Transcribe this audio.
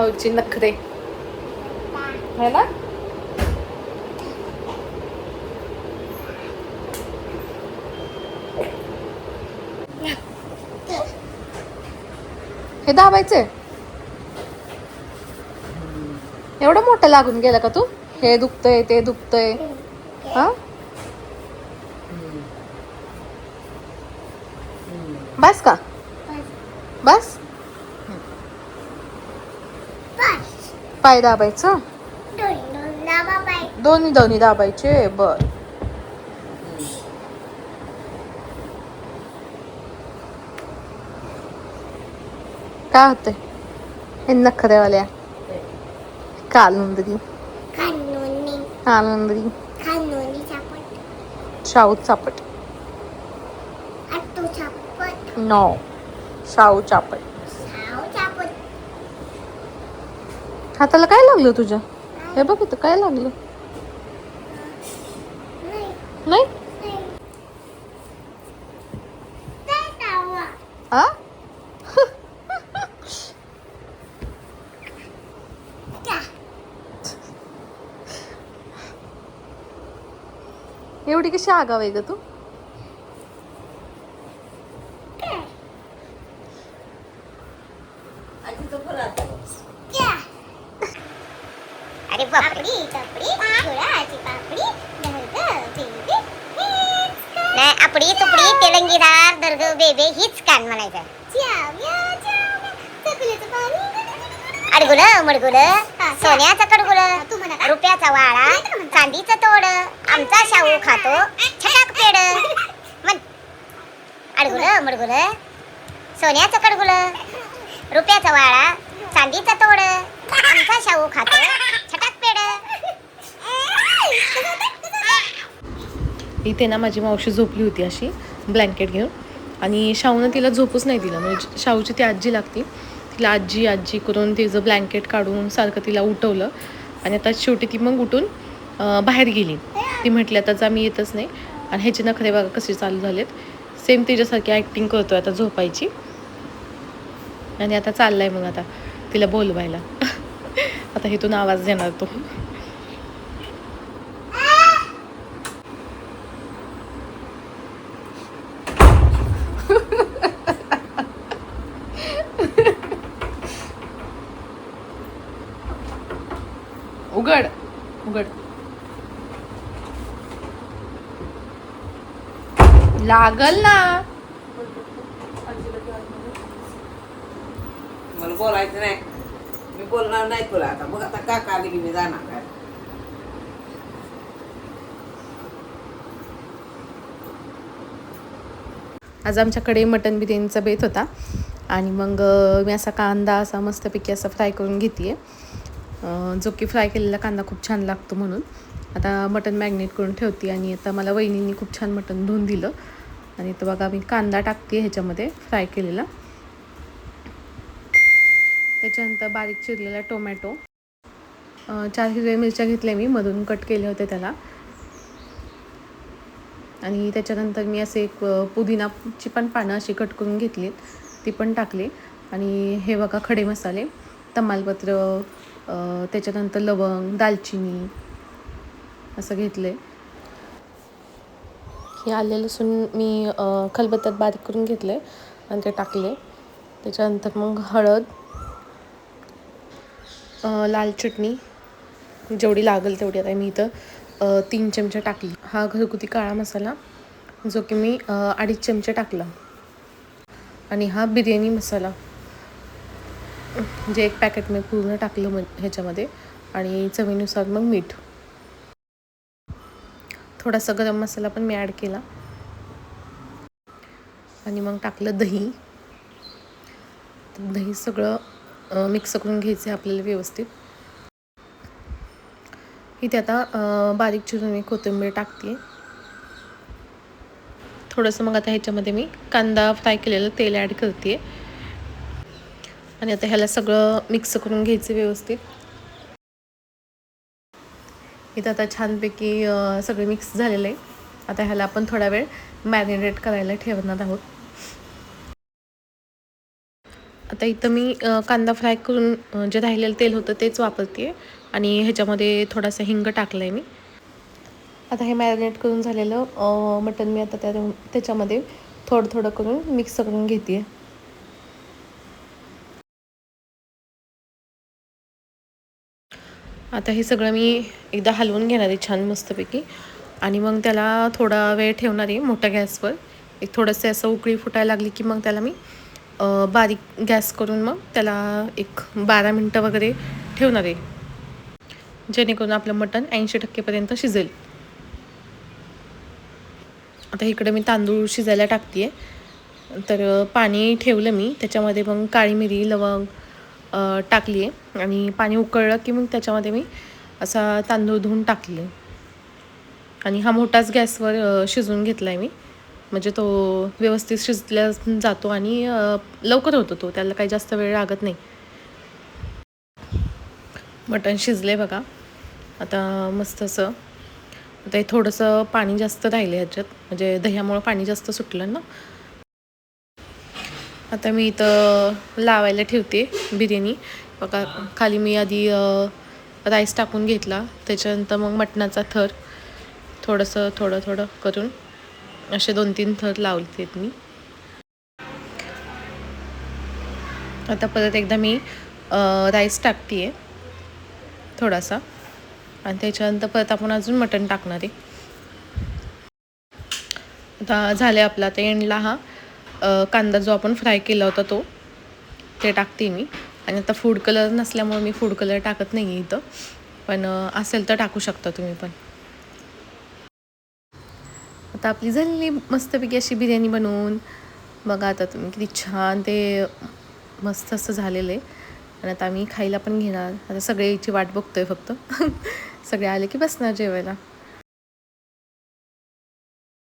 शाहूची नखरे है ना. हे दाबायचंय. एवढं मोठं लागून गेलं का तू. हे दुखतंय ते दुखतंय. हा बस का बस. पाय दाबायचं. दोन्ही दोन्ही दाबायचे. बर. काय होतंय हे नखरेवाल्या. कालुंदरी कालुंदरी शाहू चापट. नो शाहू चापट. हाताला काय लागलं तुझ्या. हे बघ इथं काय लागलं. नाही आ एवढी कशी आगाव आहे ग तू. अरे पापडी गुळाची पापडी नाही आपडी तुपडी तेलंगीदार दर्ग बेबे हीच कान म्हणायचं. अडगुल मडगुल सोन्याचं कडगुल रुपयाचा वाळा चांदीचं तोड आमचा शाहू खातो छटाक पेड. म्हण अडगुल मडगुल सोन्याचं कडगुल रुपयाचा वाळा चांदीचा तोड आमचा शाहू खातो छटाक पेड. इथे ना माझी मावशी झोपली होती अशी ब्लँकेट घेऊन आणि शाहूनं तिला झोपूच नाही दिलं. म्हणजे शाहूची ती आजी लागती. तिला आजी आजी करून तिचं ब्लँकेट काढून सारखं तिला उठवलं आणि आता शेवटी ती मग उठून बाहेर गेली. ती म्हटली आता जा मी येतच नाही. आणि ह्याचे नखरे बघा कसे चालू झालेत. सेम तिच्यासारखी ॲक्टिंग करतोय आता झोपायची. आणि आता चाललाय मग आता तिला बोलवायला. आता इथून आवाज देणार तो. उघड उघड. लागल ना. मला बोलायचं नाही. मी बोलणार नाही तुला आता. मग आता काका आली की मी जाणार. आज आमच्याकडे मटन बिर्याणीचा बेत होता आणि मग मी असा कांदा असा मस्तपैकी असा फ्राय करून घेते. जो की फ्राय केलेला कांदा खूप छान लागतो म्हणून. आता मटन मॅग्नेट करून ठेवते आणि आता मला वहिनींनी खूप छान मटन धुवून दिलं. आणि इथं बघा मी कांदा टाकते ह्याच्यामध्ये फ्राय केलेला. त्याच्यानंतर बारीक चिरलेला टोमॅटो 4 हिरव्या मिरच्या घेतल्या मी मधून कट केले होते त्याला. आणि त्याच्यानंतर मी असे एक पुदिनाची पण पानं अशी कट करून घेतलीत ती पण टाकली. आणि हे बघा खडे मसाले तमालपत्र त्याच्यानंतर लवंग दालचिनी असं घेतले. हे आले लसूण मी खलबत्त्यात बारीक करून घेतले आणि ते टाकले. त्याच्यानंतर मग हळद लाल चटणी जेवढी लागेल तेवढी. आता मी इथं 3 चमचे टाकली. हा घरगुती काळा मसाला जो की मी 2.5 चमचे टाकला. आणि हा बिर्याणी मसाला जे 1 पॅकेट मी पूर्ण टाकलं ह्याच्यामध्ये. आणि चवीनुसार मग मीठ. थोडासा गरम मसाला पण मी ॲड केला. आणि मग टाकलं दही. दही सगळं मिक्स करून घ्यायचं आहे आपल्याला व्यवस्थित. इथे आता बारीक चिरून मी कोथिंबीर टाकते. थोडंसं मग आता ह्याच्यामध्ये मी कांदा फ्राय केलेलं तेल ॲड करते. आणि आता ह्याला सगळं मिक्स करून घ्यायचं व्यवस्थित. इथं आता छानपैकी सगळं मिक्स झालेलं आहे. आता ह्याला आपण थोडा वेळ मॅरिनेट करायला ठेवणार आहोत. आता इथं मी कांदा फ्राय करून जे राहिलेलं तेल होतं तेच वापरते आणि ह्याच्यामध्ये थोडासा हिंग टाकला आहे मी. आता हे मॅरिनेट करून झालेलं मटण मी आता त्याच्यामध्ये थोडं थोडं करून मिक्स करून घेते. आता हे सगळं मी एकदा हलवून घेणार आहे छान मस्तपैकी आणि मग त्याला थोडा वेळ ठेवणार आहे मोठ्या गॅसवर. एक थोडंसं असं उकळी फुटायला लागली की मग त्याला मी बारीक गॅस करून मग त्याला एक 12 मिनटं वगैरे ठेवणार आहे, जेणेकरून आपलं मटण 80% शिजेल. आता इकडे मी तांदूळ शिजायला टाकते आहे. तर पाणी ठेवलं मी, त्याच्यामध्ये मग काळी मिरी लवंग टाकली आहे आणि पाणी उकळलं की मग त्याच्यामध्ये मी असा तांदूळ धुवून टाकले आणि हा मोठाच गॅसवर शिजवून घेतला आहे मी, म्हणजे तो व्यवस्थित शिजल्या जातो आणि लवकर होतो तो, त्याला काही जास्त वेळ लागत नाही. मटण शिजले बघा आता मस्त असं. आता हे थोडंसं पाणी जास्त राहिलं ह्याच्यात, म्हणजे दह्यामुळं पाणी जास्त सुटलं ना. आता मी इथं लावायला ठेवते बिर्याणी बघा. खाली मी आधी राईस टाकून घेतला, त्याच्यानंतर मग मटणाचा थर थोडंसं थोडं करून असे 2-3 थर लावले मी. आता परत एकदा मी राईस टाकते आहे थोडासा आणि त्याच्यानंतर परत आपण अजून मटण टाकणार आहे. आता झाले आपला ते एंडला हा कांदा जो आपण फ्राय केला होता ते टाकते मी. आणि आता फूड कलर नसल्यामुळे मी फूड कलर टाकत नाही आहे इथं, पण असेल तर टाकू शकता तुम्ही पण. आता आपली झालेली मस्तपैकी अशी बिर्याणी बनवून बघा. आता तुम्ही किती छान ते मस्त असं झालेलं आहे. आणि आता आम्ही खायला पण घेणार. आता सगळ्याची वाट बघतोय फक्त सगळे आले की बसणार जेवायला.